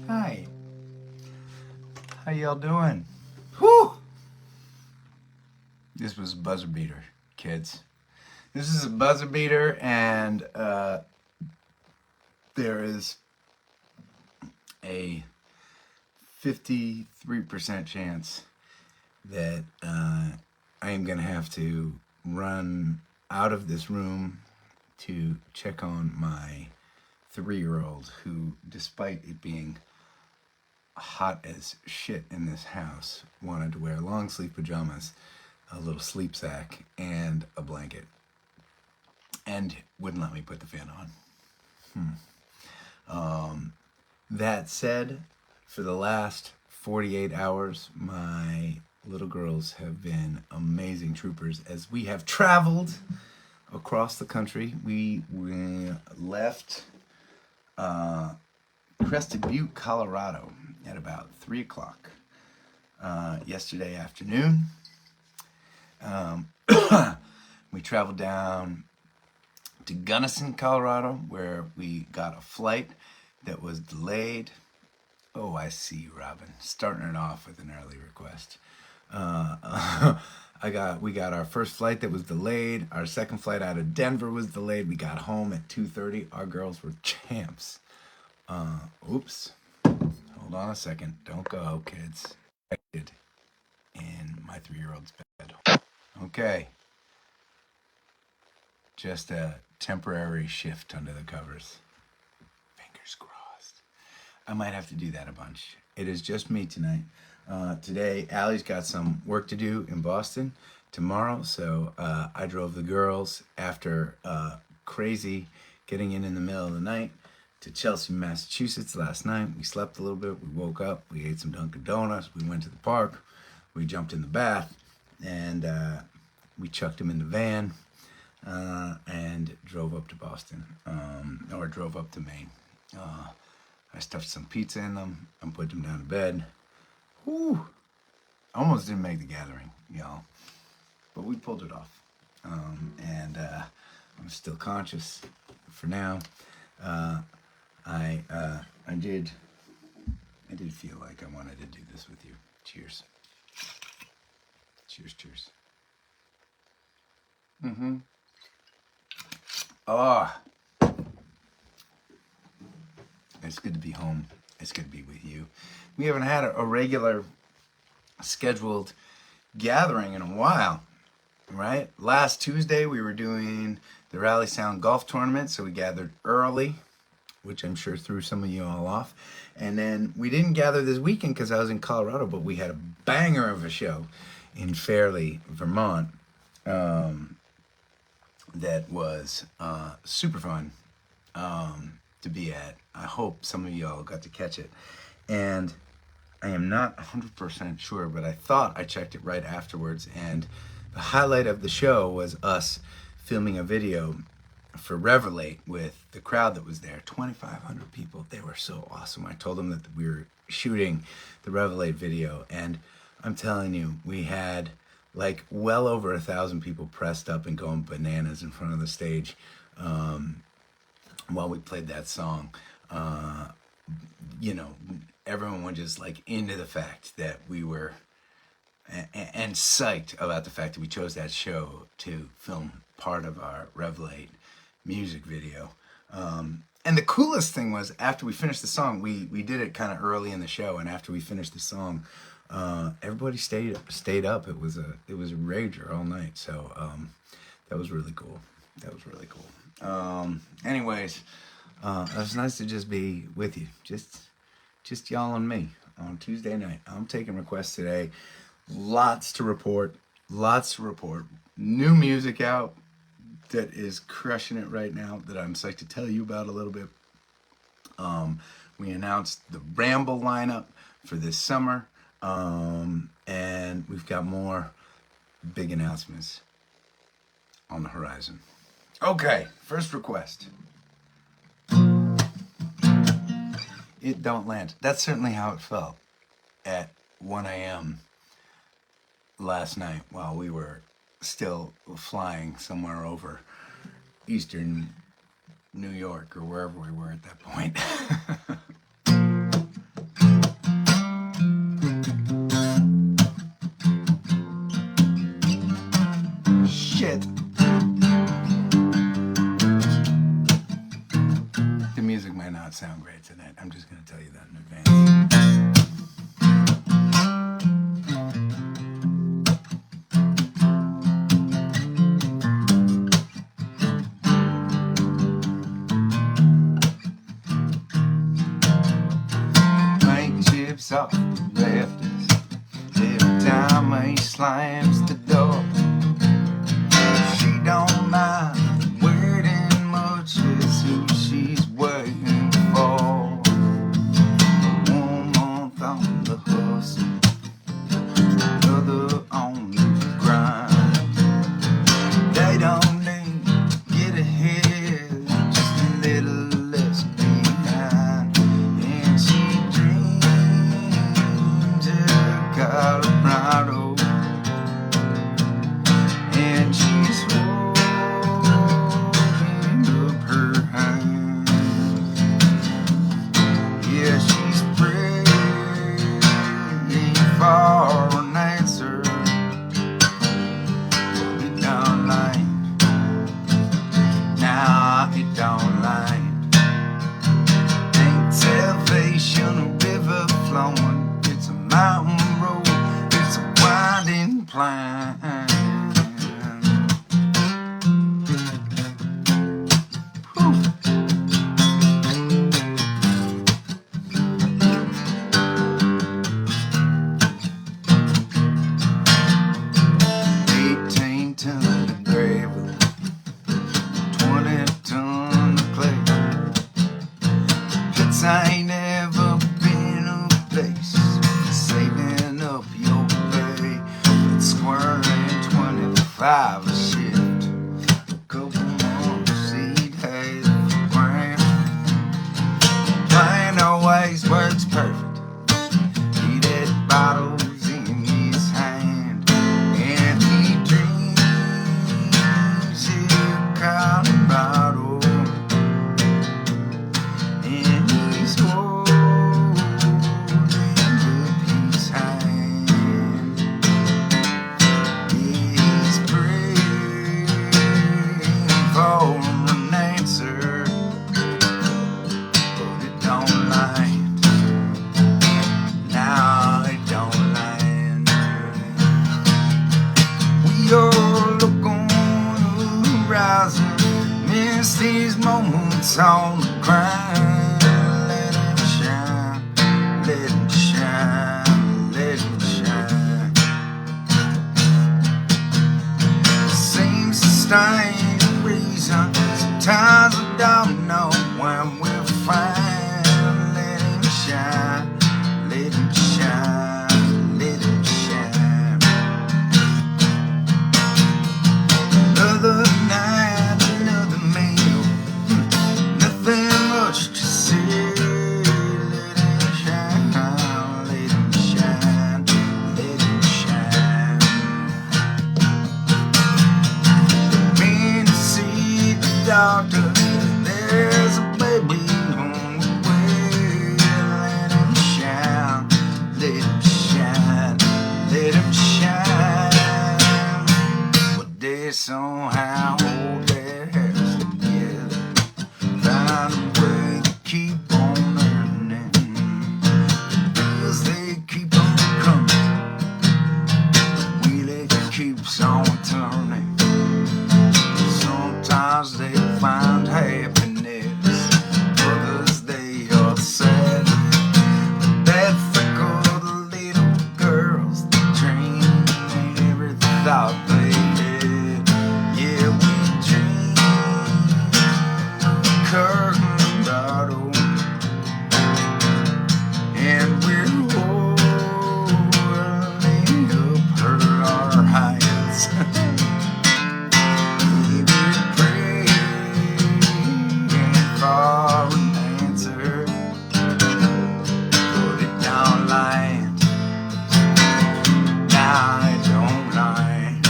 Hi. How y'all doing? Whew! This was a buzzer beater, kids. This is a buzzer beater, and there is a 53% chance that I am going to have to run out of this room to check on my 3-year-old who, despite it being hot as shit in this house, wanted to wear long sleeve pajamas, a little sleep sack, and a blanket, and wouldn't let me put the fan on. That said, for the last 48 hours, my little girls have been amazing troopers as we have traveled across the country. We left Crested Butte, Colorado at about 3 o'clock yesterday afternoon. We traveled down to Gunnison, Colorado, where we got a flight that was delayed. Oh, I see you, Robin, starting it off with an early request. We got our first flight that was delayed. Our second flight out of Denver was delayed. We got home at 2:30. Our girls were champs. Oops. Hold on a second. Don't go, kids. In my 3-year-old's bed. Okay. Just a temporary shift under the covers. Fingers crossed. I might have to do that a bunch. It is just me tonight. Today, Allie's got some work to do in Boston tomorrow, so I drove the girls after crazy getting in the middle of the night to Chelsea, Massachusetts last night. We slept a little bit. We woke up. We ate some Dunkin' Donuts. We went to the park. We jumped in the bath, and we chucked him in the van and drove up to Boston, or drove up to Maine. I stuffed some pizza in them and put them down to bed. Whew. Almost didn't make the gathering, y'all, but we pulled it off. And I'm still conscious for now. I did feel like I wanted to do this with you. Cheers. Cheers. Oh, it's good to be home. It's good to be with you. We haven't had a regular scheduled gathering in a while, right? Last Tuesday we were doing the Rally Sound Golf Tournament, so we gathered early, which I'm sure threw some of you all off. And then we didn't gather this weekend because I was in Colorado, but we had a banger of a show in Fairleigh, Vermont, that was super fun to be at. I hope some of y'all got to catch it. And I am not 100% sure, but I thought I checked it right afterwards. And the highlight of the show was us filming a video for Revelate with the crowd that was there, 2,500 people. They were so awesome. I told them that we were shooting the Revelate video, and I'm telling you, we had like well over 1,000 people pressed up and going bananas in front of the stage while we played that song. Everyone was just like into the fact that we were and psyched about the fact that we chose that show to film part of our Revelate music video. And the coolest thing was, after we finished the song, we did it kind of early in the show, and after we finished the song, everybody stayed up. It was a rager all night, so that was really cool. Anyways, it was nice to just be with you, just y'all and me on Tuesday night. I'm taking requests today. Lots to report. New music out that is crushing it right now that I'm psyched to tell you about a little bit. We announced the Ramble lineup for this summer, and we've got more big announcements on the horizon. Okay, first request. It don't land. That's certainly how it felt at 1 a.m. last night while we were still flying somewhere over eastern New York or wherever we were at that point. soft left us. Every time he slams the door, she don't mind waiting much as who she's waiting for. 1 month on the hustle, another on the grind. They don't need to get ahead, just a little less behind. And she dreams of Colorado, and she's holding up her hands. Yeah, she's praying for an answer, but it don't line. Now it don't line. Ain't salvation a river flowing, it's a mountain road, it's a winding plan. 18 ton of gravel, 20 ton of clay. It's ain't never been a place for saving up your pay. It's squaring 25 a shift, a couple months seed hay for grand. Plan always works perfect. He had bottles in his hand, and he dreams of Colorado, and he's holding up his hand. He's praying for an answer, but it don't land. Now it don't land. We all look on the horizon, miss these moments on the grind. Let him shine, let him shine, let him shine. Seems to stand a reason, sometimes I don't know when we'll find. Let him shine, let him shine, let him shine. Another night, another meal, nothing much to see. Let him shine, let him shine, let him shine. Been to see the doctor, there's a baby on the way. Let him shine, let him shine, let him shine. But they somehow hold their heads together, find a way to keep on earning. The bills they keep on coming, the wheel it keeps on turning. Sometimes they find happiness, others they are sad. But that fickle little girls, they dream every thought they had. Yeah, we dream of Colorado, and we're holding up our hands. We're praying for an answer, but it don't land. Now it don't land.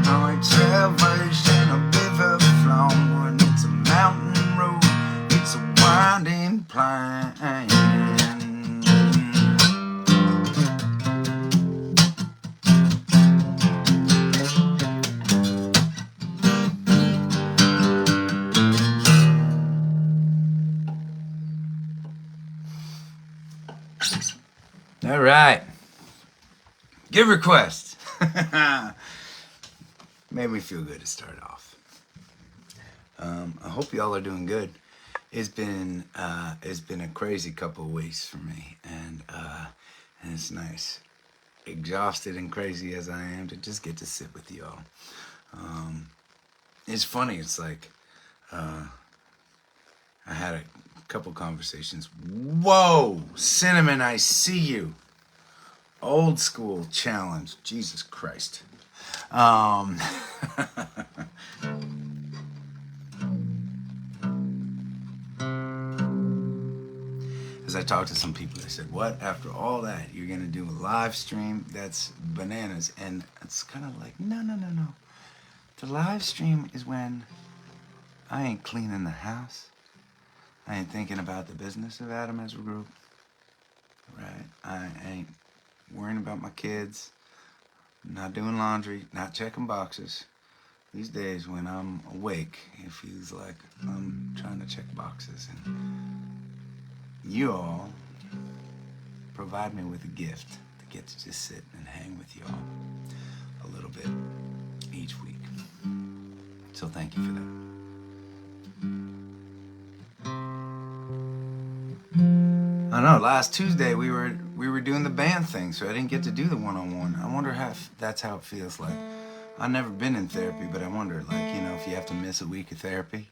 No, it's salvation, a river flowing, it's a mountain road, it's a winding plan. All right. Good request. Made me feel good to start off. I hope y'all are doing good. It's been a crazy couple of weeks for me, and it's nice, exhausted and crazy as I am, to just get to sit with y'all. It's funny. It's like I had a couple conversations. Whoa, Cinnamon, I see you. Old school challenge. Jesus Christ. As I talked to some people, they said, what, after all that, you're going to do a live stream? That's bananas. And it's kind of like, no. The live stream is when I ain't cleaning the house. I ain't thinking about the business of Adam Ezra Group. Right? I ain't worrying about my kids. Not doing laundry. Not checking boxes. These days when I'm awake, it feels like I'm trying to check boxes. And you all provide me with a gift to get to just sit and hang with you all a little bit each week. So thank you for that. I know, last Tuesday we were doing the band thing, so I didn't get to do the one-on-one. I wonder if that's how it feels like. I've never been in therapy, but I wonder, like, you know, if you have to miss a week of therapy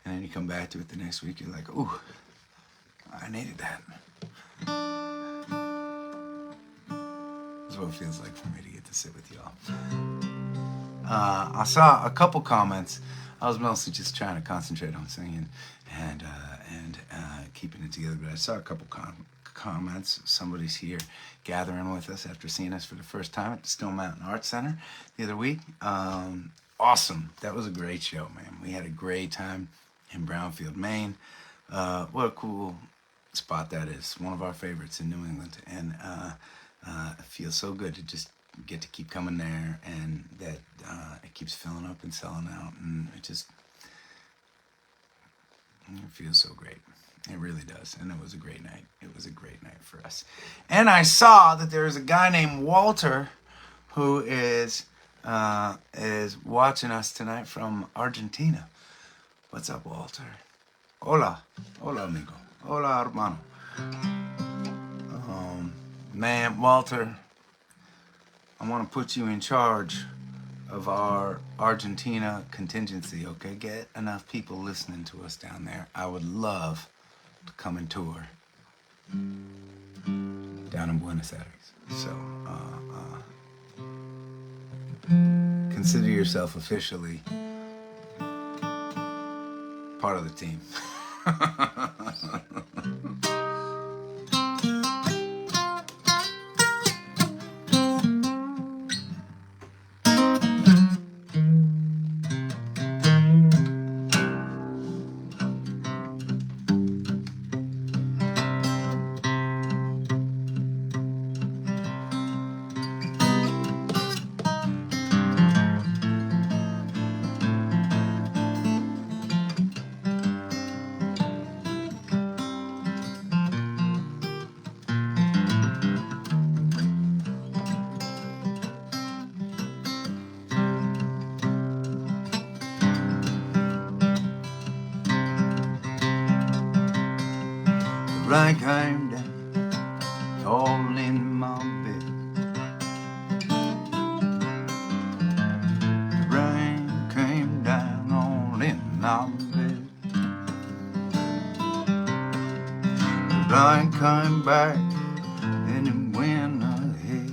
and then you come back to it the next week, you're like, ooh, I needed that. That's what it feels like for me to get to sit with y'all. I saw a couple comments. I was mostly just trying to concentrate on singing and keeping it together, but I saw a couple comments. Somebody's here gathering with us after seeing us for the first time at the Stone Mountain Arts Center the other week. Awesome. That was a great show, man. We had a great time in Brownfield, Maine. What a cool spot that is. One of our favorites in New England. And it feels so good to just get to keep coming there, and that it keeps filling up and selling out, and it feels so great. It really does. And it was a great night. It was a great night for us. And I saw that there's a guy named Walter who is watching us tonight from Argentina. What's up, Walter? Hola. Hola, amigo. Hola, hermano. Man, Walter, I want to put you in charge of our Argentina contingency, okay? Get enough people listening to us down there. I would love to come and tour down in Buenos Aires. So, consider yourself officially part of the team. Rain came down all in my bed. The rain came down all in my bed. The rain came back and it went ahead.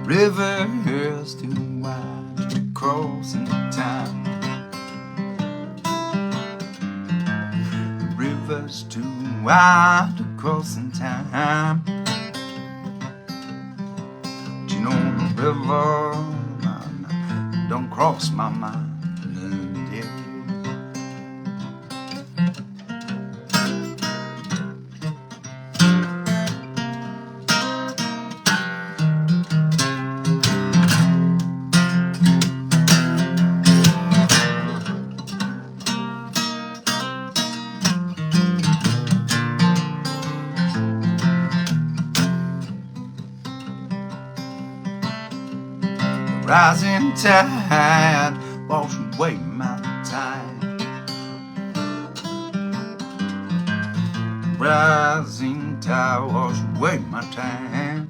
River is too wide to cross in time. The river's too wide to cross in time. But you know the river don't cross my mind. Yeah. rising tide wash away my tide. Rising tide wash away my tide.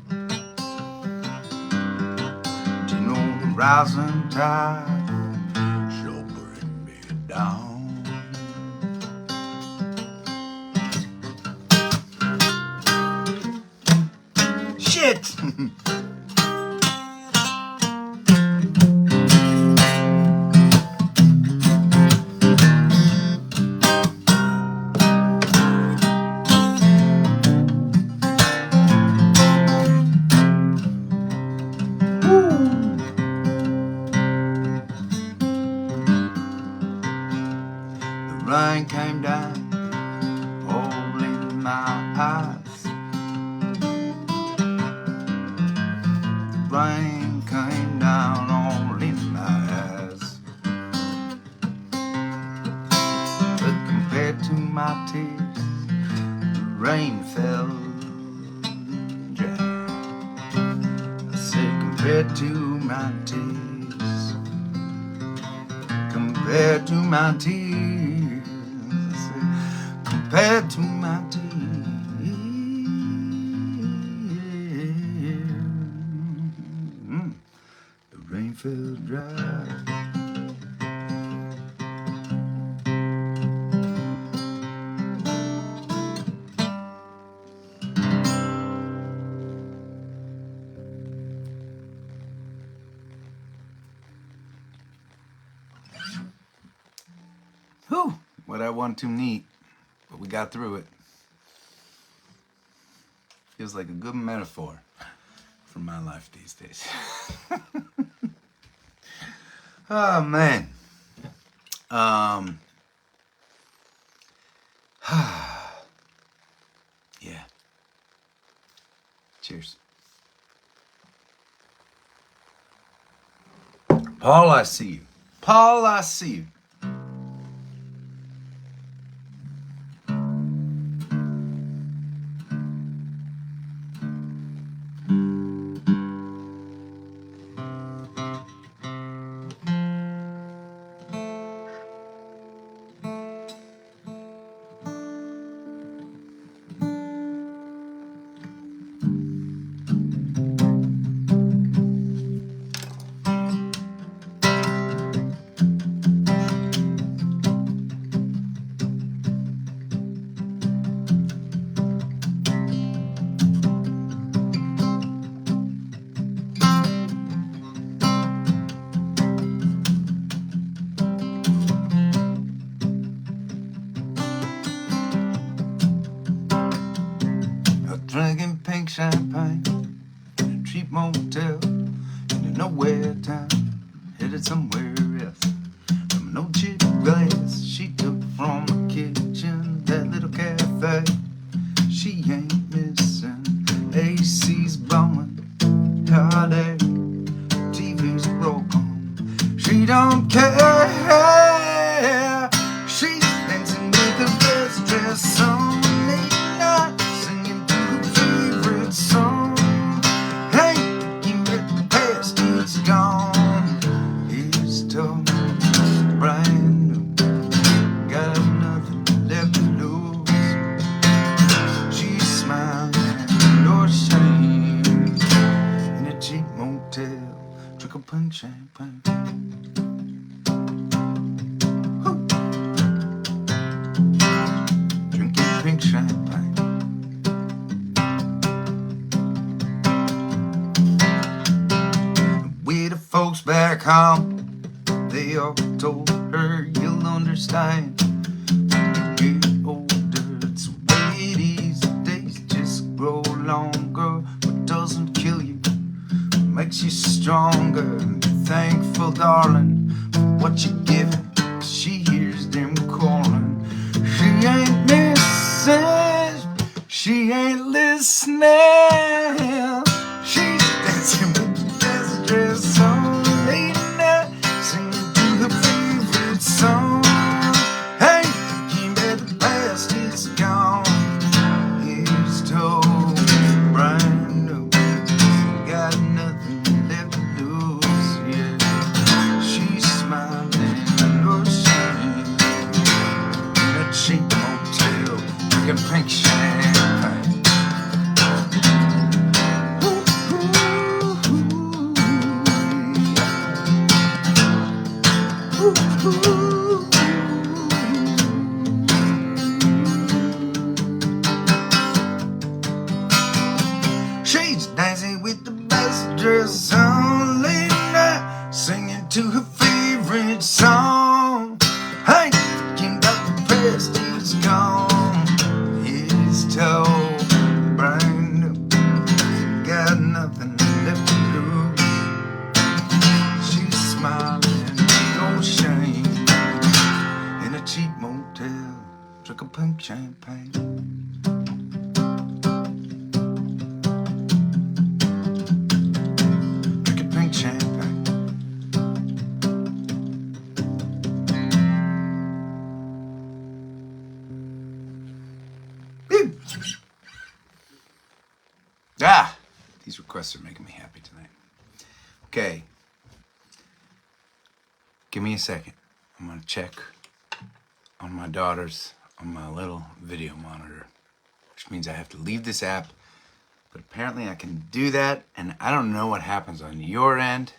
Do you know the rising tide shall bring me down? Shit! Rain came down, all in my eyes. Rain came down, all in my eyes. But compared to my tears, the rain fell dry. I said compared to my tears, compared to my tears. Compared to my tears, the rain fell dry. Whew, well, that wasn't too neat. But we got through it. Feels like a good metaphor for my life these days. Oh, man. Yeah. Cheers. Paul, I see you. Paul, I see you. Drinking pink champagne in a cheap motel in a nowhere town, headed somewhere else. From no cheap glass she took from the kitchen, that little cafe she ain't missing. AC's blowing, hot air, TV's broken. She don't care. She's dancing with the best dress on. Song. Hey, you let the past, it's gone. It's told, brand new, got nothing left to lose. She's smiling, no shame, in a cheap motel, drink a pink champagne. Woo. Drinking pink champagne. Folks back home, they all told her you'll understand. You get older, it's the way it is. Days just grow longer. What doesn't kill you makes you stronger. Be thankful, darling, for what you're giving. She hears them calling. She ain't missing, she ain't listening. She's dancing with the best dress on. Brand new, got nothing left to lose. to her favorite song. Hey, thinking about the past is gone. His toe brand new, got nothing left to lose. She's smiling, no shame, in a cheap motel, drinking pink champagne. Ah, these requests are making me happy tonight. Okay, give me a second. I'm gonna check on my daughters on my little video monitor, which means I have to leave this app, but apparently I can do that, and I don't know what happens on your end.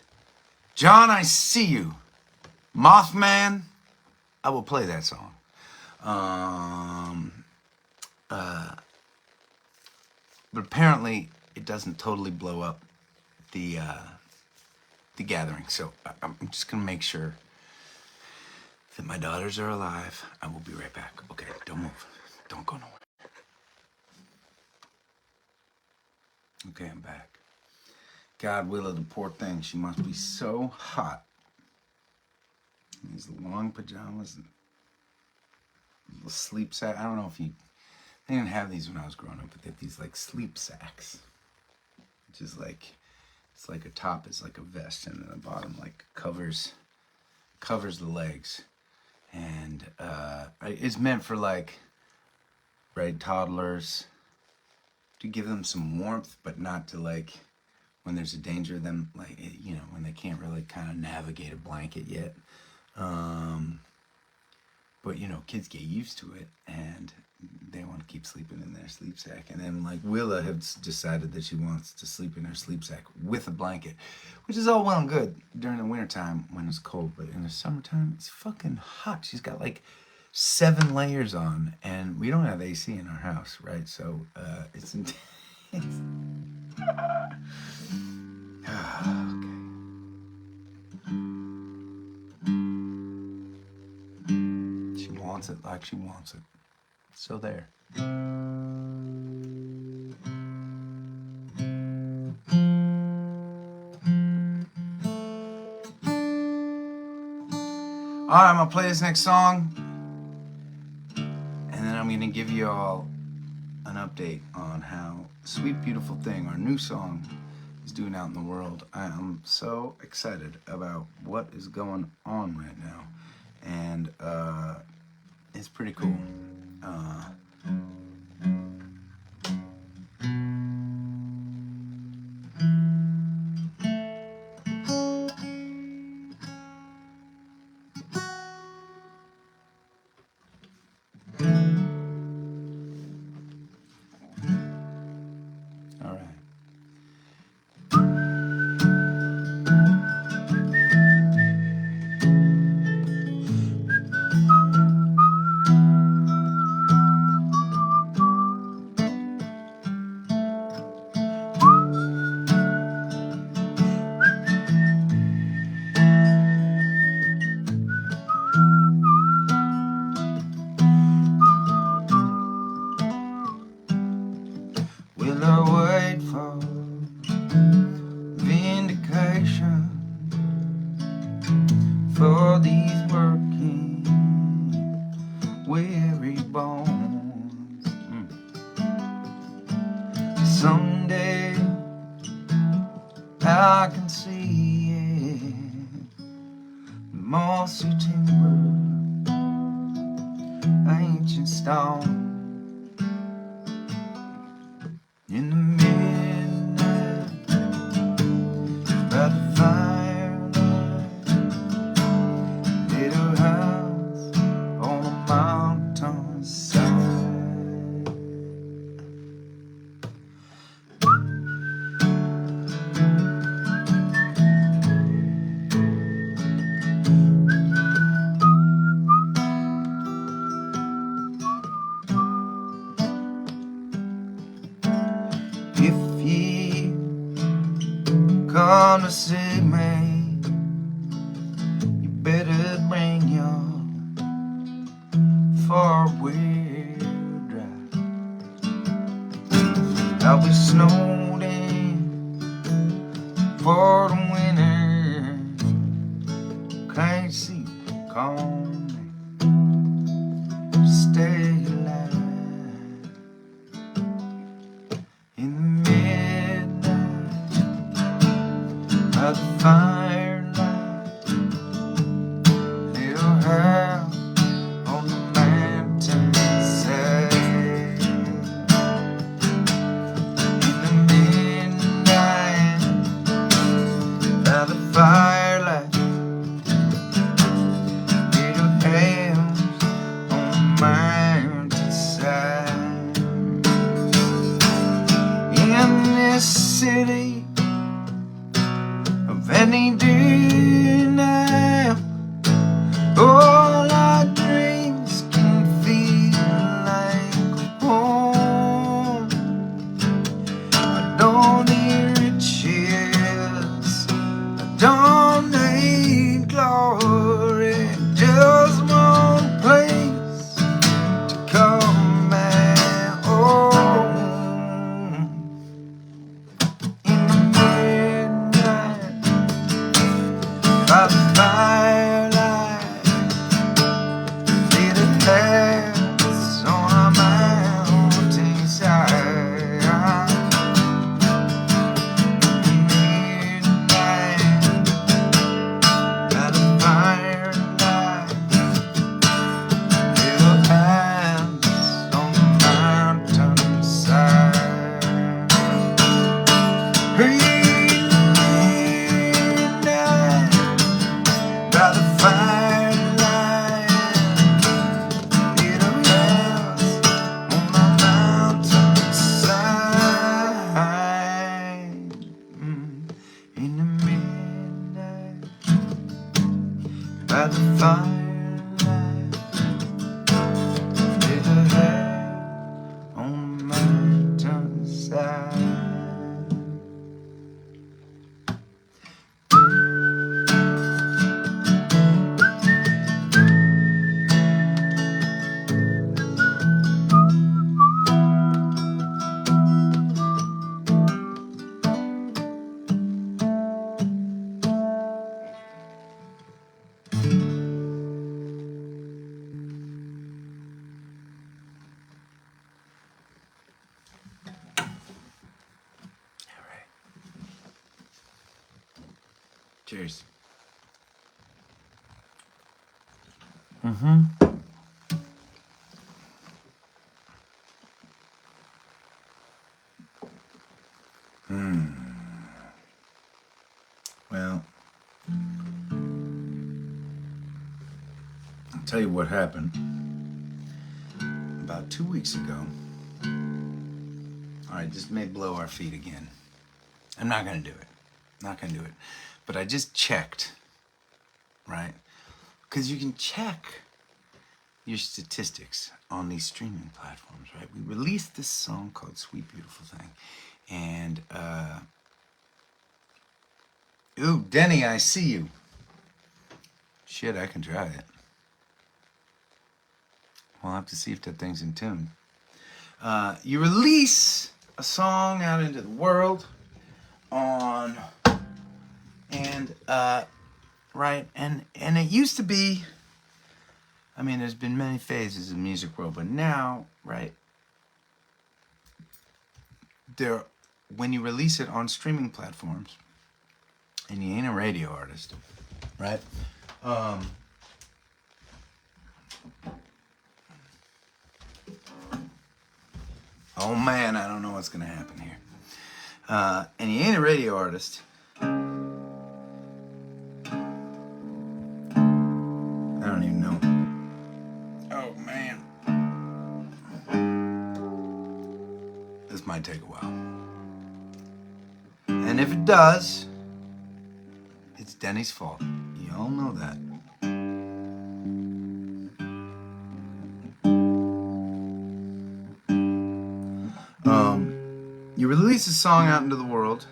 John, I see you. Mothman, I will play that song. But apparently it doesn't totally blow up the gathering. So I'm just gonna make sure that my daughters are alive. I will be right back. Okay, don't move. Don't go nowhere. Okay, I'm back. God, Willow, the poor thing. She must be so hot. These long pajamas and little sleep sack. I don't know if they didn't have these when I was growing up, but they have these like sleep sacks, which is like, it's like a top is like a vest, and then the bottom like covers the legs, and it's meant for like, right, toddlers, to give them some warmth, but not to like, when there's a danger of them, like, you know, when they can't really kind of navigate a blanket yet. But you know, kids get used to it, and they want to keep sleeping in their sleep sack. And then like Willa has decided that she wants to sleep in her sleep sack with a blanket, which is all well and good during the wintertime when it's cold, but in the summertime it's fucking hot. She's got like 7 layers on, and we don't have AC in our house, right? So it's intense. Okay. She wants it like she wants it. So there. Alright, I'm gonna play this next song, and then I'm gonna give you all an update on how Sweet Beautiful Thing, our new song, is doing out in the world. I am so excited about what is going on right now, and it's pretty cool. All right. Will I wait for vindication for these working weary bones? Someday I can see it, mossy timber, ancient stone. In the midnight, by the firelight, little house on a mountain side. If ye come to see me, your four-wheel drive. I'll be snowed in for the winter. Can't see, call me, stay alive in the midnight of the firelight. Little house on the mountainside. In the midnight of the firelight. Little house on the mountainside. In this city of any day now, all our dreams can feel like home. I don't need riches, I don't need glory, just one place to call my own. In the midnight by the firelight, little house on a mountainside. Midnight by the firelight, little house on the mountainside. Midnight by the firelight, little house on the mountainside. In the midnight by the firelight, little house on the mountainside. All right. Cheers. Well, I'll tell you what happened. About 2 weeks ago, all right, this may blow our feet again. I'm not gonna do it. Not gonna do it. But I just checked, right? Because you can check your statistics on these streaming platforms, right? We released this song called Sweet Beautiful Thing. And, ooh, Denny, I see you. Shit, I can try it. We'll have to see if that thing's in tune. You release a song out into the world on, and, right, and it used to be, I mean, there's been many phases in the music world, but now, right, when you release it on streaming platforms, and you ain't a radio artist, right? Oh man, I don't know what's gonna happen here. And you ain't a radio artist. I don't even know. Oh man. This might take a while. And if it does, it's Denny's fault. You all know that. You release a song out into the world,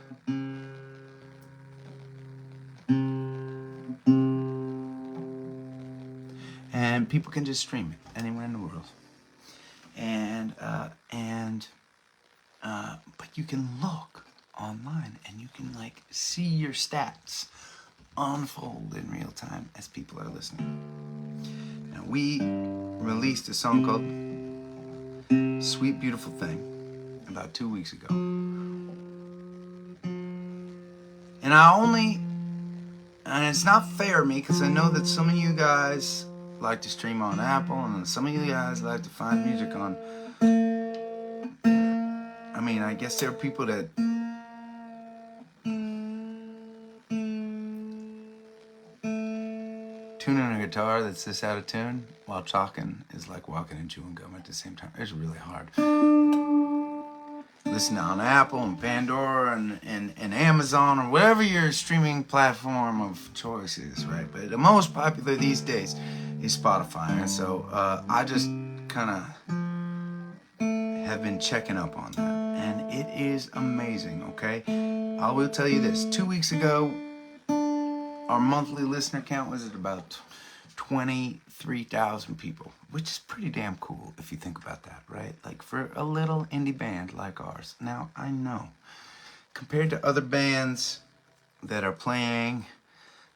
people can just stream it anywhere in the world. But you can look online and you can like see your stats unfold in real time as people are listening. Now we released a song called Sweet Beautiful Thing about 2 weeks ago. And it's not fair to me because I know that some of you guys like to stream on Apple and some of you guys like to find music on, I mean, I guess there are people that tuning a guitar that's this out of tune while talking is like walking and chewing gum at the same time. It's really hard. Listen on Apple and Pandora and Amazon or whatever your streaming platform of choice is, right? But the most popular these days is Spotify. And so I just kind of have been checking up on that. And it is amazing, okay? I will tell you this. 2 weeks ago, our monthly listener count was at about 23,000 people, which is pretty damn cool if you think about that, right? Like for a little indie band like ours. Now, I know, compared to other bands that are playing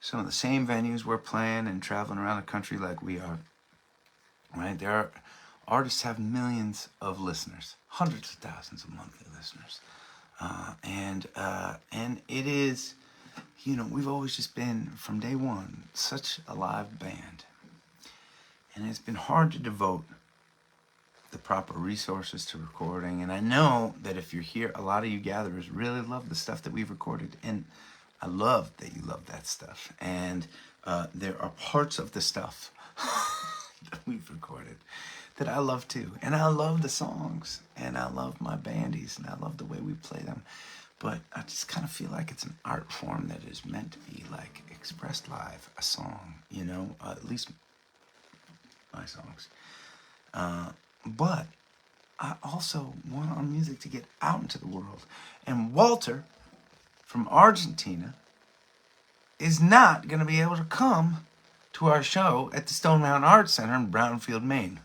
some of the same venues we're playing and traveling around the country like we are, right? There are artists have millions of listeners, hundreds of thousands of monthly listeners. And it is, you know, we've always just been, from day one, such a live band. And it's been hard to devote the proper resources to recording. And I know that if you're here, a lot of you gatherers really love the stuff that we've recorded. And I love that you love that stuff. And there are parts of the stuff that we've recorded that I love too. And I love the songs. And I love my bandies. And I love the way we play them. But I just kind of feel like it's an art form that is meant to be like expressed live, a song, you know, at least my songs. But I also want our music to get out into the world. And Walter from Argentina is not going to be able to come to our show at the Stone Mountain Arts Center in Brownfield, Maine,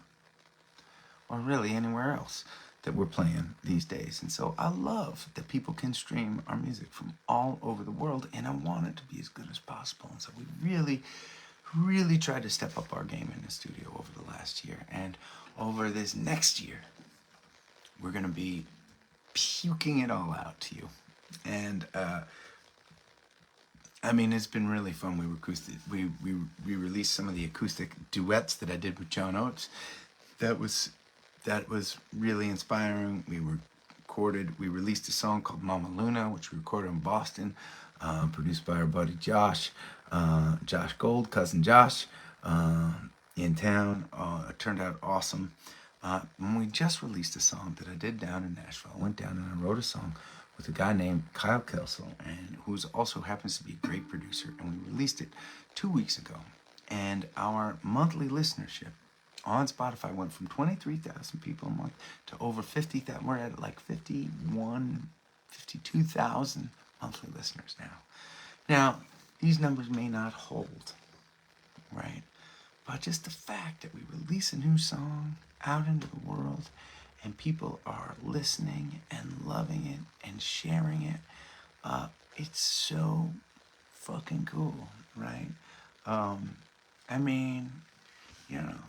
or really anywhere else that we're playing these days. And so I love that people can stream our music from all over the world, and I want it to be as good as possible. And so we really tried to step up our game in the studio over the last year. And over this next year, we're going to be puking it all out to you. And I mean, it's been really fun. We released some of the acoustic duets that I did with John Oates. That was really inspiring. We released a song called Mama Luna, which we recorded in Boston, produced by our buddy Josh Gold, cousin Josh, in town. It turned out awesome. And we just released a song that I did down in Nashville. I went down and I wrote a song with a guy named Kyle Kelsel, and who's also happens to be a great producer. And we released it 2 weeks ago. And our monthly listenership on Spotify went from 23,000 people a month to over 50,000. We're at like 52,000 monthly listeners now. Now, these numbers may not hold, right? But just the fact that we release a new song out into the world and people are listening and loving it and sharing it, it's so fucking cool, right? I mean, you know,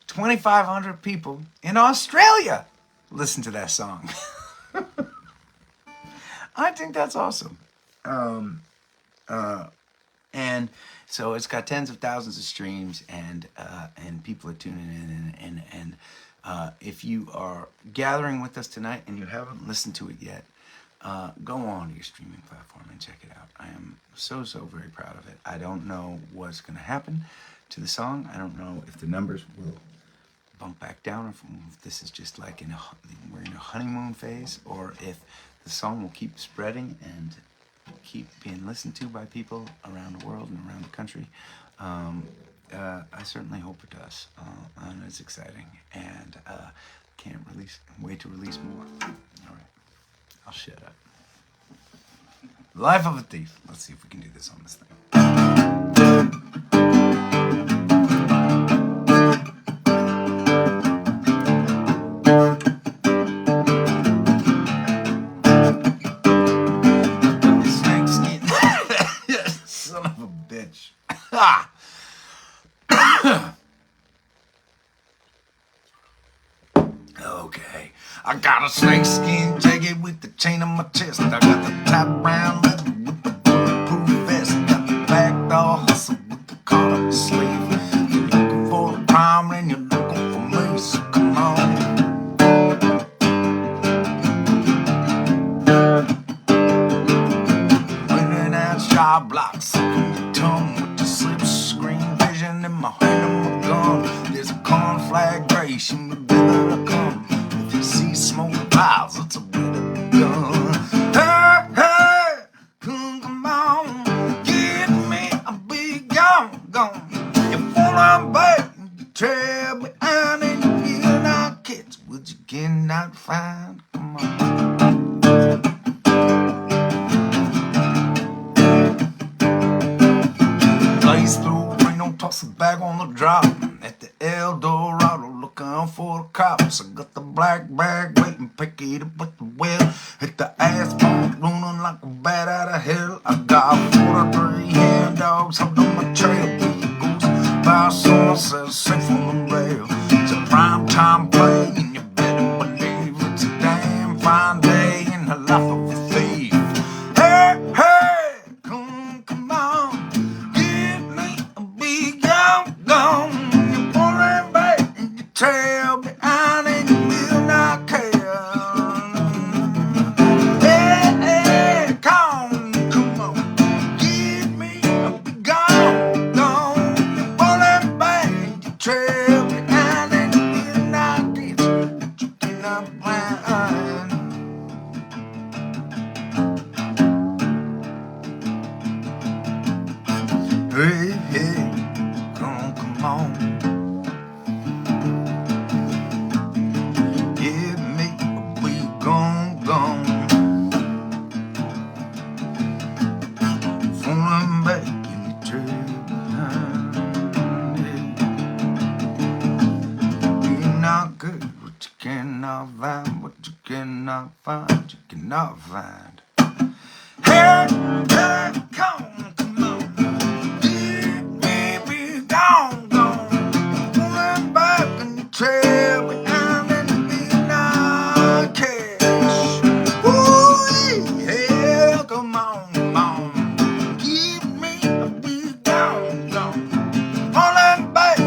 2,500 people in Australia listen to that song. I think that's awesome. And so it's got tens of thousands of streams, and people are tuning in. And if you are gathering with us tonight and you haven't listened to it yet, go on to your streaming platform and check it out. I am so very proud of it. I don't know what's going to happen to the song. I don't know if the numbers will bump back down, or if this is just like we're in a honeymoon phase, or if the song will keep spreading and keep being listened to by people around the world and around the country. I certainly hope it does. And it's exciting, and can't wait to release more. All right, I'll shut up. Life of a Thief. Let's see if we can do this on this thing. bitch. Ha! Okay, I got a snakeskin jacket with the chain on my chest. I got the top brown leather with the bulletproof vest. Got the black dog hustle with the collar up the sleeve. You're looking for a crime and you're looking for me, so come on. Running out sharp blocks, sucking your tongue with the slip screen vision in my hand and my gun. There's a conflagration with whether I come. If you see smoke clouds, it's a bit of a gun. Hey, hey, come on, give me a big gone. You wanna bite, you trail behind and you will not catch what you cannot find. Come on. Blaze through rain, don't toss a bag on the drop. At the El Dorado, looking for the cops. I got the black bag waiting, pick it up with the wheel. Hit the asphalt, running like a bat out of hell. I got 43 hand dogs holding my trail. Vehicles by someone safe on the rail. It's a prime time play, and you better believe it's a damn fine day in the life of a thief. Hey, hey, come on, give me a big gone. You're pulling back and you trail behind and you will not care. Hey, hey, come on, give me a big gone. You're pulling back and you trail behind and you will not get what you cannot find. Hey, hey, come on. Give me a big gone. Falling back in the trail behind. You're not good, what you cannot find, what you cannot find, you cannot find. Hey, hey, come on. Trail behind and be not cash. Ooh, hell, come on. Give me a big gone. All that back,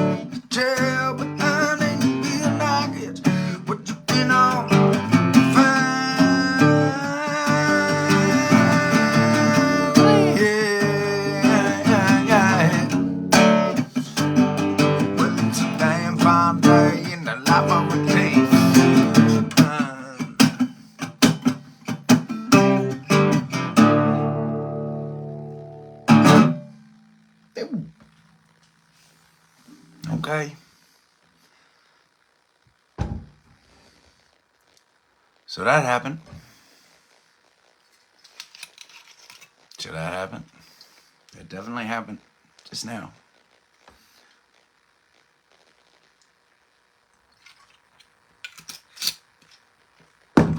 trail behind and you will not get what you cannot find. Yeah. Well, it's a damn fine day. Life of a thief. Okay. So that happened. Should that happen? It definitely happened just now.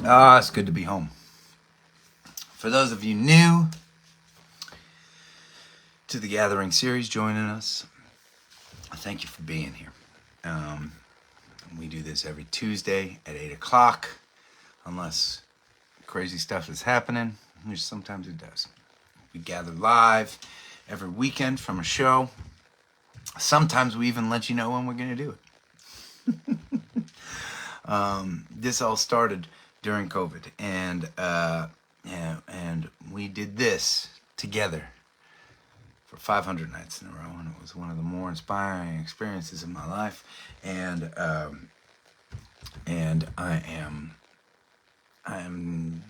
It's good to be home. For those of you new to the Gathering series joining us, thank you for being here. We do this every Tuesday at 8 o'clock, unless crazy stuff is happening, which sometimes it does. We gather live every weekend from a show. Sometimes we even let you know when we're going to do it. This all started during COVID, and we did this together for 500 nights in a row, and it was one of the more inspiring experiences of my life. And I am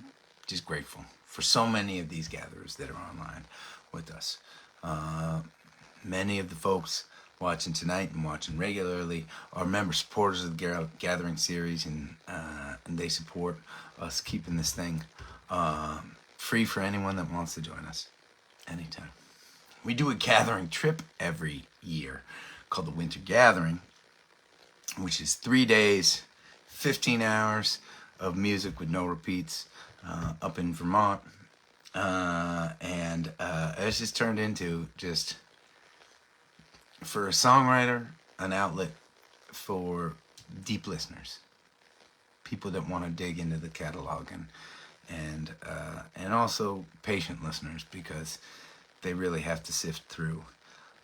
just grateful for so many of these gatherers that are online with us. Many of the folks watching tonight and watching regularly are member supporters of the Gathering series, and they support us keeping this thing free for anyone that wants to join us anytime. We do a gathering trip every year called the Winter Gathering, which is 3 days, 15 hours of music with no repeats up in Vermont. And it's just turned into just for a songwriter, an outlet for deep listeners, people that want to dig into the catalog, and also patient listeners, because they really have to sift through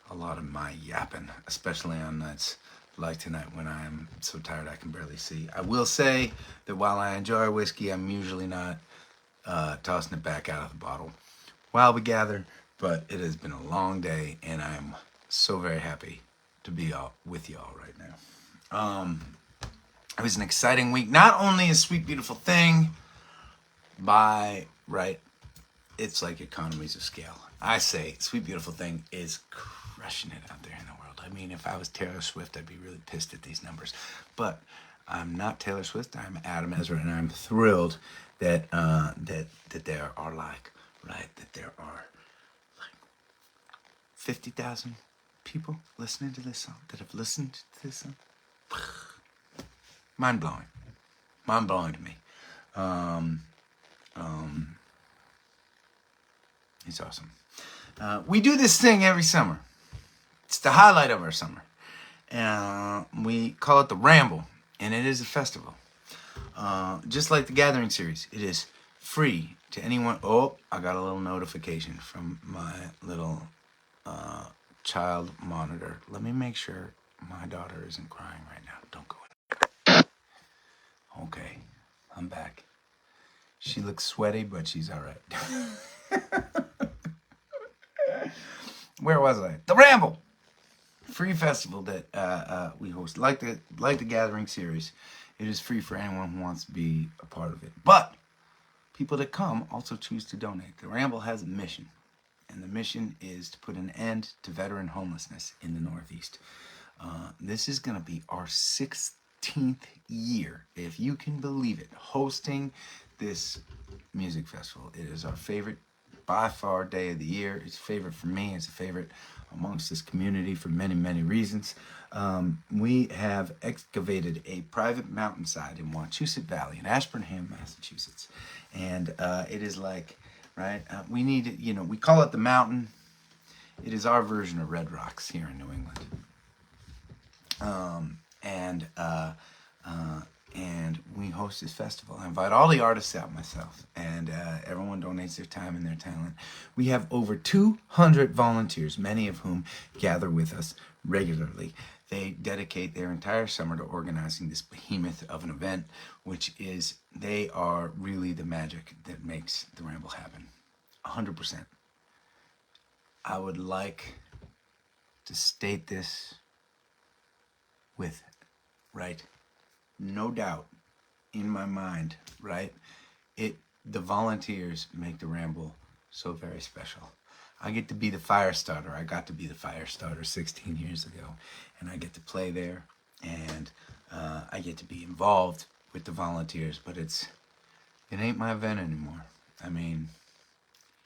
a lot of my yapping, especially on nights like tonight when I'm so tired I can barely see. I will say that while I enjoy whiskey, I'm usually not tossing it back out of the bottle while we gather, but it has been a long day, and I'm so very happy to be with y'all right now. It was an exciting week. Not only a Sweet Beautiful Thing by, right, it's like economies of scale. I say Sweet Beautiful Thing is crushing it out there in the world. I mean, if I was Taylor Swift, I'd be really pissed at these numbers. But I'm not Taylor Swift. I'm Adam Ezra, and I'm thrilled that that there are that there are 50,000 people listening to this song, that have listened to this song. Mind blowing to me. It's awesome. We do this thing every summer. It's the highlight of our summer. We call it the Ramble, and it is a festival. Just like the Gathering series, it is free to anyone. Oh, I got a little notification from my little child monitor. Let me make sure my daughter isn't crying right now. Don't go in. Okay, I'm back. She looks sweaty, but she's all right. Where was I? The Ramble, free festival that we host, like the Gathering series. It is free for anyone who wants to be a part of it. But people that come also choose to donate. The Ramble has a mission, and the mission is to put an end to veteran homelessness in the Northeast. This is going to be our 16th year, if you can believe it, hosting this music festival. It is our favorite, by far, day of the year. It's a favorite for me. It's a favorite amongst this community for many, many reasons. We have excavated a private mountainside in Wachusett Valley in Ashburnham, Massachusetts. And it is like, right, we need, we call it the mountain. It is our version of Red Rocks here in New England. And we host this festival. I invite all the artists out myself, and everyone donates their time and their talent. We have over 200 volunteers, many of whom gather with us regularly. They dedicate their entire summer to organizing this behemoth of an event, they are really the magic that makes the Ramble happen. 100%. I would like to state this with, no doubt in my mind, the volunteers make the Ramble so very special. I get to be the fire starter. I got to be the fire starter 16 years ago, and I get to play there, and I get to be involved with the volunteers, but it ain't my event anymore. I mean,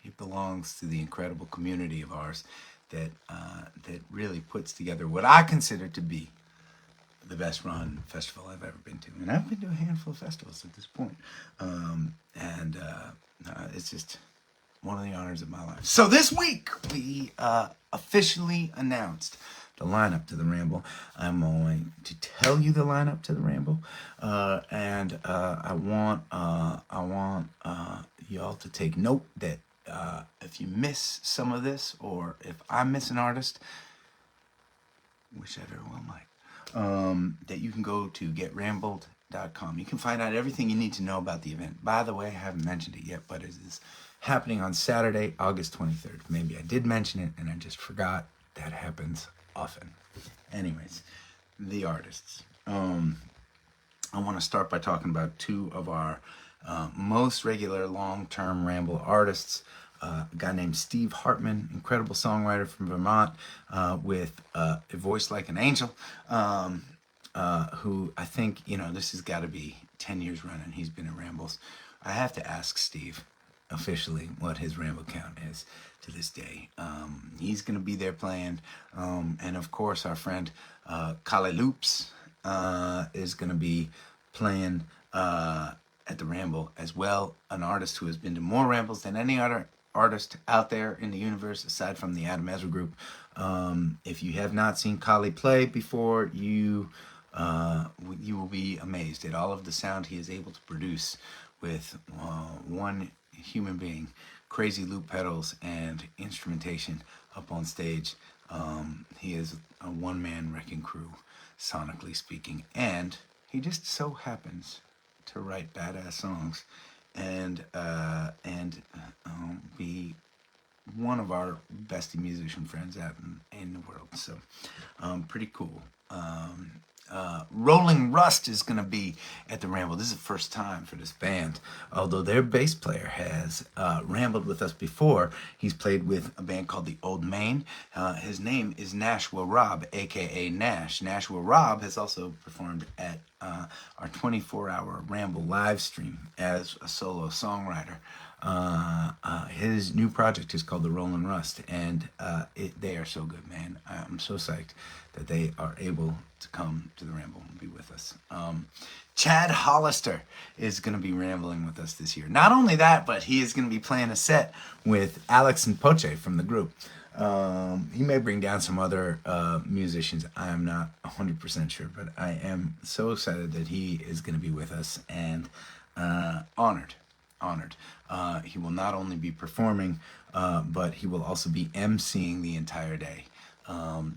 it belongs to the incredible community of ours that really puts together what I consider to be the best run festival I've ever been to. And I've been to a handful of festivals at this point. It's just one of the honors of my life. So this week, we officially announced the lineup to the Ramble. I'm going to tell you the lineup to the Ramble. And I want y'all to take note that if you miss some of this, or if I miss an artist, which I very well might, that you can go to getrambled.com. You can find out everything you need to know about the event. By the way, I haven't mentioned it yet, but it is happening on Saturday, August 23rd. Maybe I did mention it and I just forgot. That happens often. Anyways, the artists. I want to start by talking about two of our most regular long-term Ramble artists. A guy named Steve Hartman, incredible songwriter from Vermont, with a voice like an angel, who I think, this has got to be 10 years running. He's been at Rambles. I have to ask Steve officially what his Ramble count is to this day. He's going to be there playing. And of course, our friend Kale Loops is going to be playing at the Ramble as well. An artist who has been to more Rambles than any other artist out there in the universe aside from the Adam Ezra group. If you have not seen Kali play before, you will be amazed at all of the sound he is able to produce with one human being, crazy loop pedals and instrumentation up on stage. He is a one-man wrecking crew, sonically speaking, and he just so happens to write badass songs and be one of our bestie musician friends out in the world. So, pretty cool. Rolling Rust is going to be at the Ramble. This is the first time for this band, although their bass player has rambled with us before. He's played with a band called the Old Main. His name is Nashua Rob, aka Nash. Nashua Rob has also performed at our 24-hour Ramble live stream as a solo songwriter. His new project is called the Rolling Rust, and they are so good, man. I'm so psyched that they are able to come to the Ramble and be with us. Chad Hollister is going to be rambling with us this year. Not only that, but he is going to be playing a set with Alex and Poche from the group. He may bring down some other musicians. I am not 100% sure, but I am so excited that he is going to be with us, and honored. He will not only be performing, but he will also be emceeing the entire day.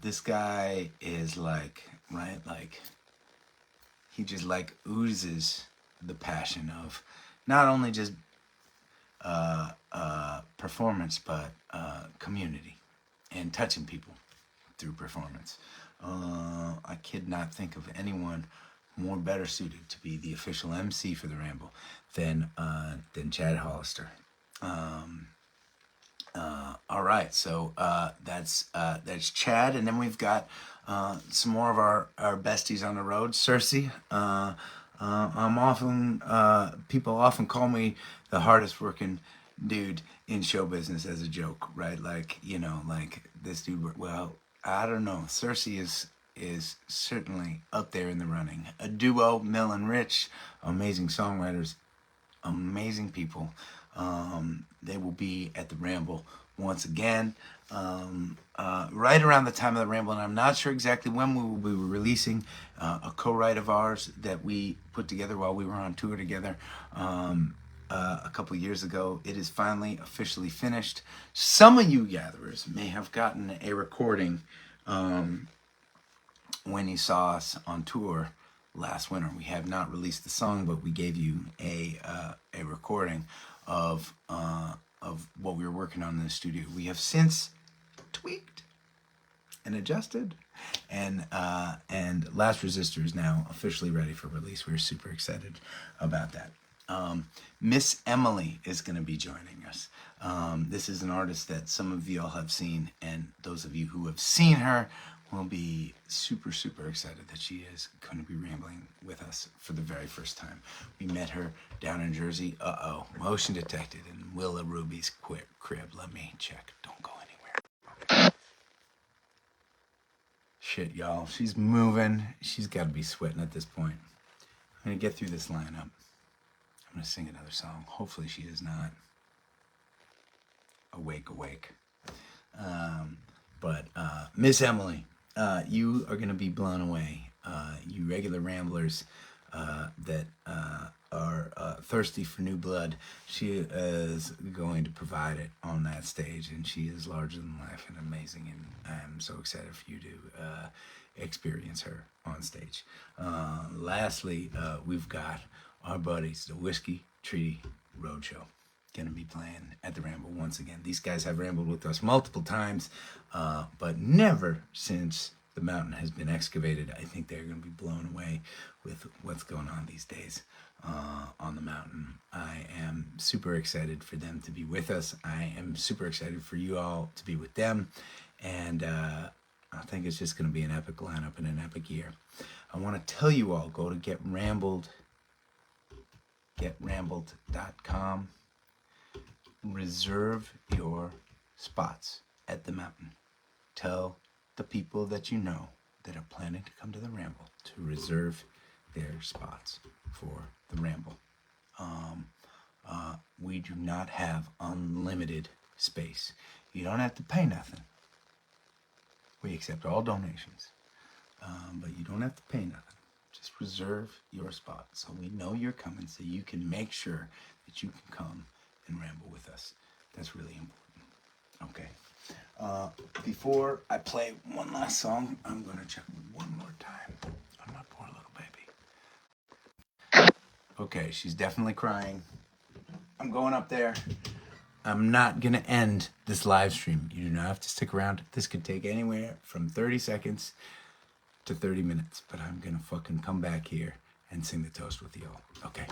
This guy is like he just like oozes the passion of not only just performance, but community and touching people through performance. I could not think of anyone more better suited to be the official MC for the Ramble than Chad Hollister. All right, so that's Chad, and then we've got some more of our besties on the road. Cersei, people often call me the hardest working dude in show business as a joke, right? Like, like this dude. Well, I don't know. Cersei is certainly up there in the running. A duo, Mel and Rich, amazing songwriters, amazing people. They will be at the Ramble once again, right around the time of the Ramble, and I'm not sure exactly when we will be releasing a co-write of ours that we put together while we were on tour together a couple years ago. It is finally officially finished. Some of you gatherers may have gotten a recording when you saw us on tour last winter. We have not released the song, but we gave you a recording of what we were working on in the studio. We have since tweaked and adjusted, and Last Resistor is now officially ready for release. We're super excited about that. Miss Emily is going to be joining us. This is an artist that some of y'all have seen, and those of you who have seen her will be super, super excited that she is going to be rambling with us for the very first time. We met her down in Jersey. Motion detected in Willa Ruby's crib. Let me check. Don't go anywhere. Shit, y'all. She's moving. She's got to be sweating at this point. I'm going to get through this lineup. I'm going to sing another song. Hopefully she is not awake. But Miss Emily, you are going to be blown away. You regular ramblers that are thirsty for new blood, she is going to provide it on that stage, and she is larger than life and amazing, and I'm so excited for you to experience her on stage. Lastly, we've got our buddies, the Whiskey Tree Roadshow, going to be playing at the Ramble once again. These guys have rambled with us multiple times, but never since the mountain has been excavated. I think they're going to be blown away with what's going on these days on the mountain. I am super excited for them to be with us. I am super excited for you all to be with them, and I think it's just going to be an epic lineup and an epic year. I want to tell you all, go to getrambled.com. Reserve your spots at the mountain. Tell the people that you know that are planning to come to the Ramble to reserve their spots for the Ramble. We do not have unlimited space. You don't have to pay nothing. We accept all donations, but you don't have to pay nothing. Just reserve your spot so we know you're coming, so you can make sure that you can come and ramble with us. That's really important. Okay. Before I play one last song, I'm going to check one more time on my poor little baby. Okay, she's definitely crying. I'm going up there. I'm not going to end this live stream. You do not have to stick around. This could take anywhere from 30 seconds to 30 minutes, but I'm going to fucking come back here and sing the toast with y'all. Okay.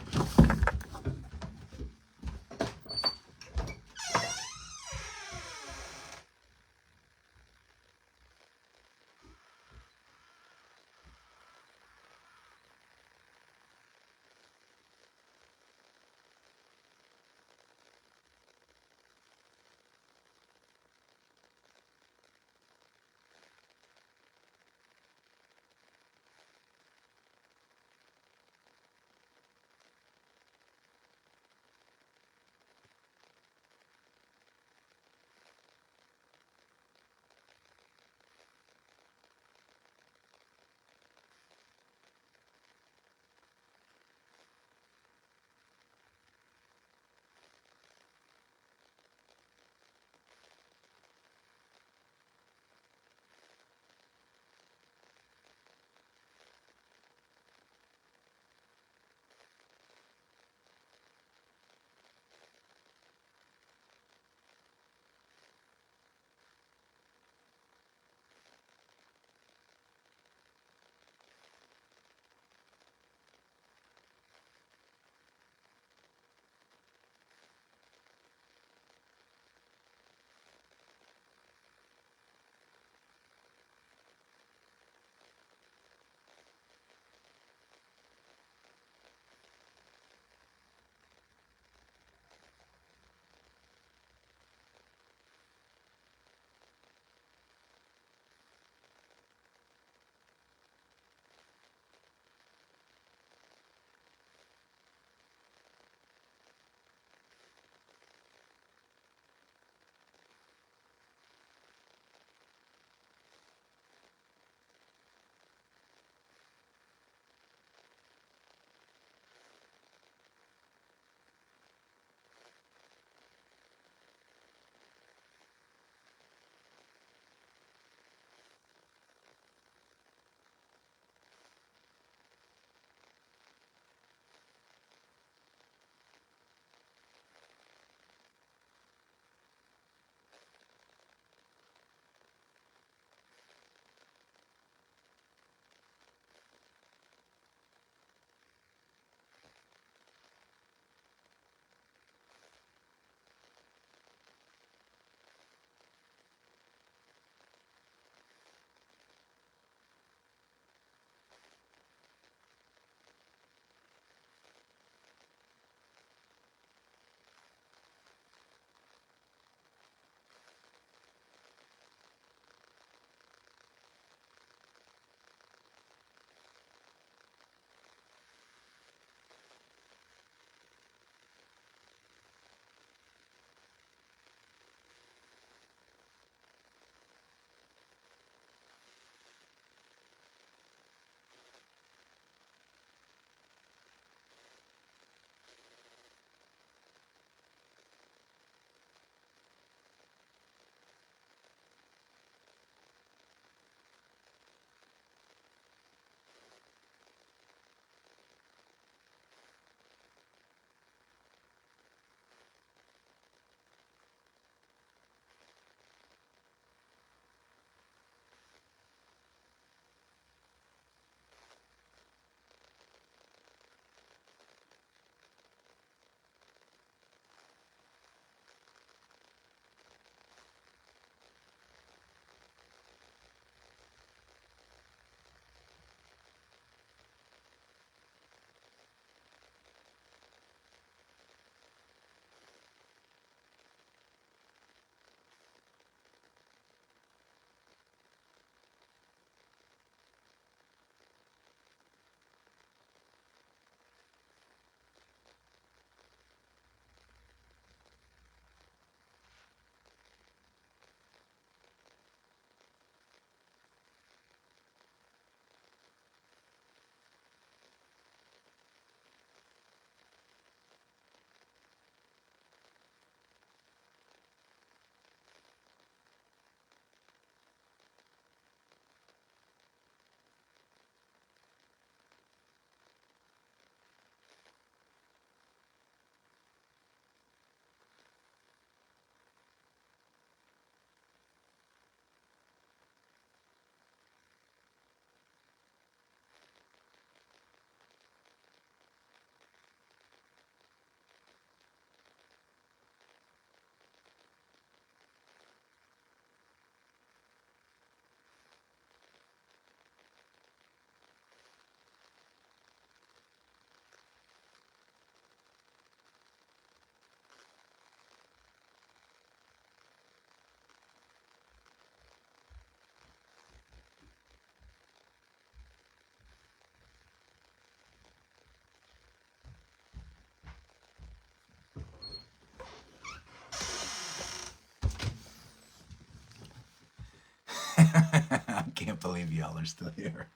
y'all are still here.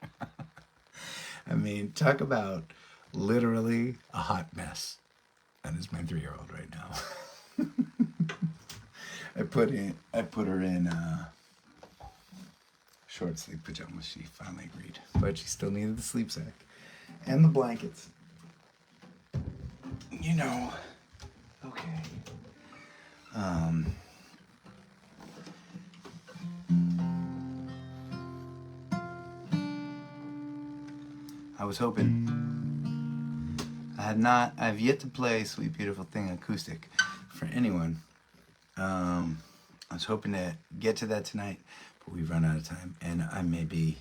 I mean, talk about literally a hot mess. That is my 3-year-old right now. I put her in short sleeve pajamas. She finally agreed, but she still needed the sleep sack and the blankets. You know. Okay. I was hoping. I've yet to play Sweet Beautiful Thing acoustic for anyone. I was hoping to get to that tonight, but we've run out of time, and I may be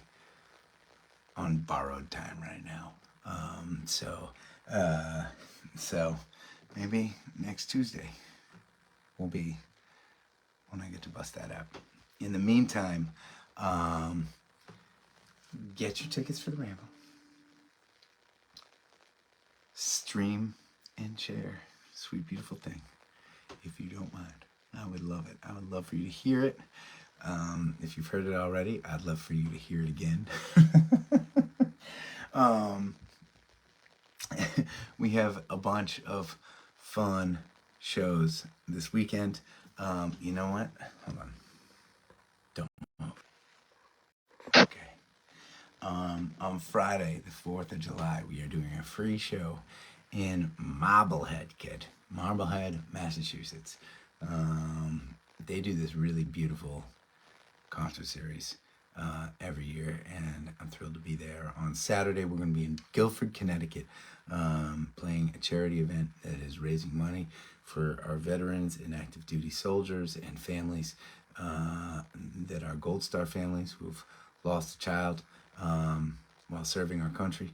on borrowed time right now. So maybe next Tuesday will be when I get to bust that out. In the meantime, get your tickets for the Ramble. Stream and share Sweet Beautiful Thing, if you don't mind. I would love it. I would love for you to hear it. If you've heard it already, I'd love for you to hear it again. We have a bunch of fun shows this weekend. You know what? Hold on. Don't move. Okay. On Friday, the 4th of July, we are doing a free show in Marblehead, Massachusetts. They do this really beautiful concert series every year, and I'm thrilled to be there. On Saturday, we're going to be in Guilford, Connecticut, playing a charity event that is raising money for our veterans and active duty soldiers and families that are Gold Star families who've lost a child while serving our country.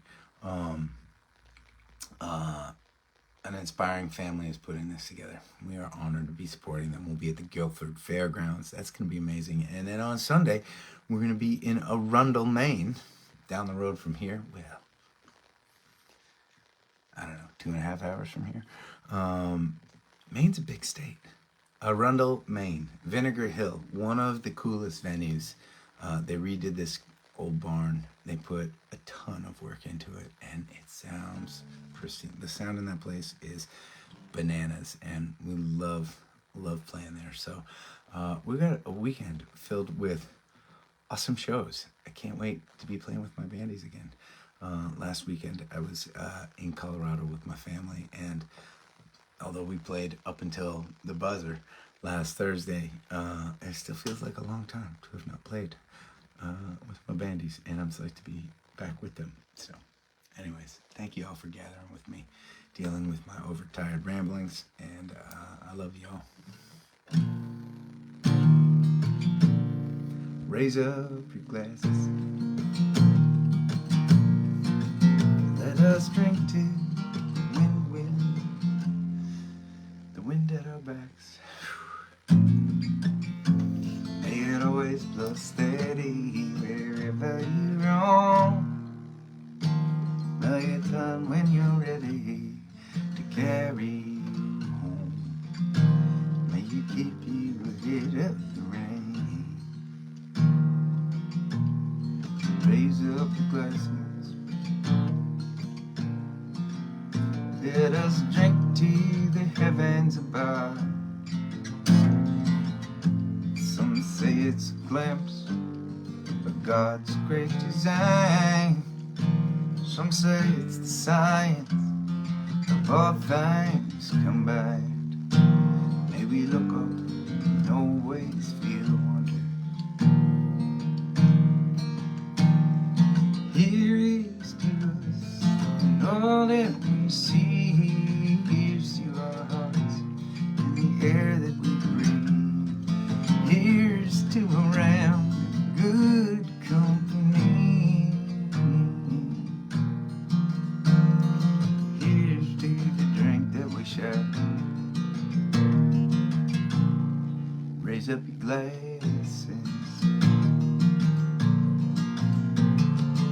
An inspiring family is putting this together. We are honored to be supporting them. We'll be at the Guilford Fairgrounds. That's going to be amazing. And then on Sunday, we're going to be in Arundel, Maine, down the road from here. Well, I don't know, 2.5 hours from here. Maine's a big state. Arundel, Maine, Vinegar Hill, one of the coolest venues. They redid this old barn. They put a ton of work into it, and it sounds pristine. The sound in that place is bananas, and we love playing there. So we got a weekend filled with awesome shows. I can't wait to be playing with my bandies again. Last weekend I was in Colorado with my family, and although we played up until the buzzer last Thursday, it still feels like a long time to have not played with my bandies, and I'm psyched to be back with them. So anyways, thank you all for gathering with me, dealing with my overtired ramblings, and I love you all. Raise up your glasses, let us drink to the wind at our backs. May it always blow steady wherever you roam. May it come when you're ready to carry you home. May you keep you ahead of the rain. Raise up your glasses, let us drink to the heavens above. Some say it's a glimpse of God's great design. Some say it's the science of all things combined. May we look up and always feel wonder. Here is to us, and all that we see. Here's to our hearts, and the air that we breathe. Here's to around good company. Here's to the drink that we share. Raise up your glasses,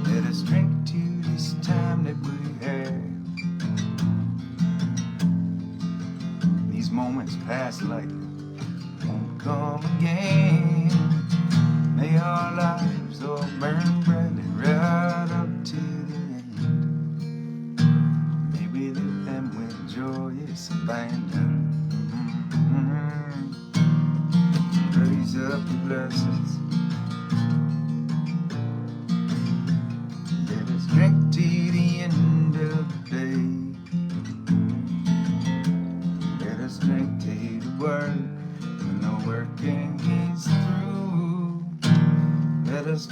let us drink to this time that we have.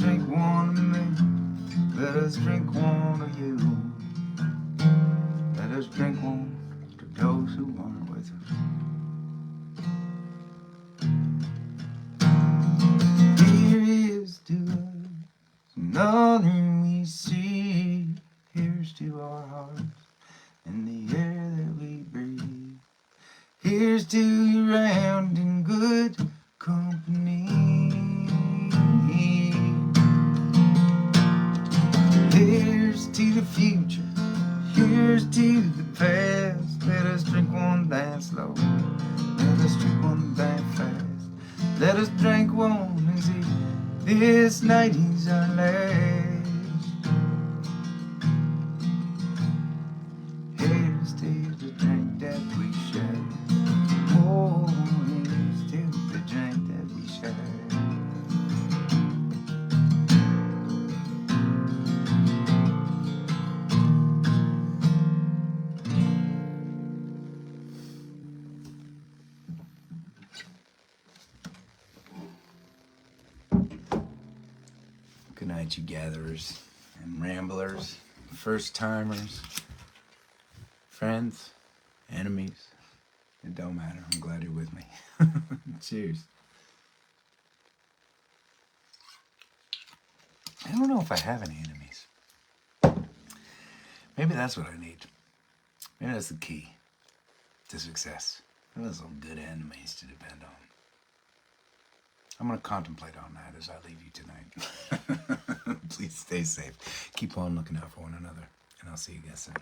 drink one of me. Let us drink one of you. Let us drink one to those who aren't with us. Here is to us nothing we see. Here's to our hearts and the air that we breathe. Here's to you round in good company. Here's to the future. Here's to the past. Let us drink one that slow. Let us drink one that fast. Let us drink one as if this night is our last. Here's to the drink that we share. Oh, here's to the drink that we share. Good night, you gatherers and ramblers, first timers, friends, enemies. It don't matter. I'm glad you're with me. Cheers. I don't know if I have any enemies. Maybe that's what I need. Maybe that's the key to success. There's some good enemies to depend on. I'm going to contemplate on that as I leave you tonight. Please stay safe. Keep on looking out for one another. And I'll see you guys soon.